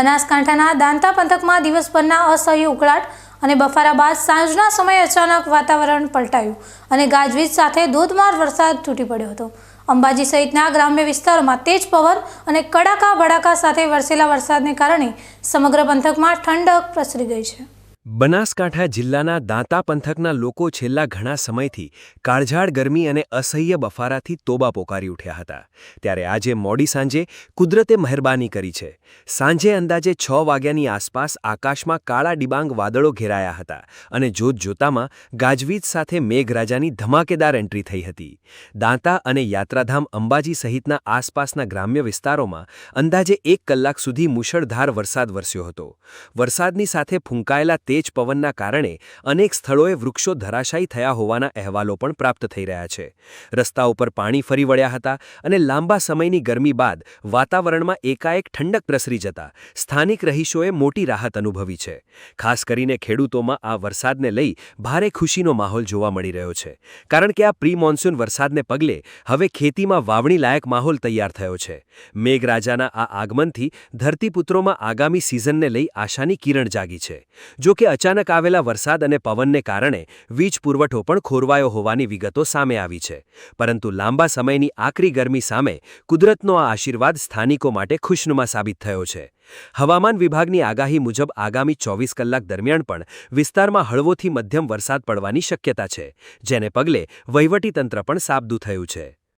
બનાસકાંઠાના દાંતા પંથકમાં દિવસભરના અસહ્ય ઉકળાટ અને બફારા બાદ સાંજના સમયે અચાનક વાતાવરણ પલટાયું અને ગાજવીજ સાથે ધોધમાર વરસાદ તૂટી પડ્યો હતો। અંબાજી સહિતના ગ્રામ્ય વિસ્તારોમાં તેજ પવન અને કડાકા ભડાકા સાથે વરસેલા વરસાદને કારણે સમગ્ર પંથકમાં ઠંડક પ્રસરી ગઈ છે। બનાસકાંઠા જિલ્લાના દાંતા પંથકના લોકો છેલ્લા ઘણા સમયથી કાળઝાળ ગરમી અને અસહ્ય બફારાથી તોબા પોકારી ઉઠ્યા હતા। ત્યારે આજે મોડી સાંજે કુદરતે મહેરબાની કરી છે। સાંજે અંદાજે 6 વાગ્યાની આસપાસ આકાશમાં કાળા ડિબાંગ વાદળો ઘેરાયા હતા અને જોતજોતામાં ગાજવીજ સાથે મેઘરાજાની ધમાકેદાર એન્ટ્રી થઈ હતી। દાંતા અને યાત્રાધામ અંબાજી સહિતના આસપાસના ગ્રામ્ય વિસ્તારોમાં અંદાજે 1 કલાક સુધી મુશળધાર વરસાદ વરસ્યો હતો। વરસાદની સાથે ફૂંકાયેલા તેજ પવનના કારણે અનેક સ્થળોએ વૃક્ષો ધરાશાયી થયા હોવાના અહેવાલો પણ પ્રાપ્ત થઈ રહ્યા છે। રસ્તા ઉપર પાણી ફરી વળ્યા હતા અને લાંબા સમયની ગરમી બાદ વાતાવરણમાં એકાએક ઠંડક પ્રસરી જતા સ્થાનિક રહીશોએ મોટી રાહત અનુભવી છે। ખાસ કરીને ખેડૂતોમાં આ વરસાદને લઈ ભારે ખુશીનો માહોલ જોવા મળી રહ્યો છે, કારણ કે આ પ્રી મોન્સૂન વરસાદને પગલે હવે ખેતીમાં વાવણી લાયક માહોલ તૈયાર થયો છે। મેઘરાજાના આ આગમનથી ધરતીપુત્રોમાં આગામી સિઝનને લઈ આશાની કિરણ જાગી છે। જો કે અચાનક આવેલા વરસાદ અને પવનને કારણે વીજ પુરવઠો પણ ખોરવાયો હોવાની વિગતો સામે આવી છે, પરંતુ લાંબા સમયની આકરી ગરમી સામે કુદરતનો આ આશીર્વાદ સ્થાનિકો માટે ખુશનુમા સાબિત થયો છે। હવામાન વિભાગની આગાહી મુજબ આગામી 24 કલાક દરમિયાન પણ વિસ્તારમાં હળવોથી મધ્યમ વરસાદ પડવાની શક્યતા છે, જેને પગલે વહીવટીતંત્ર પણ સાબદું થયું છે।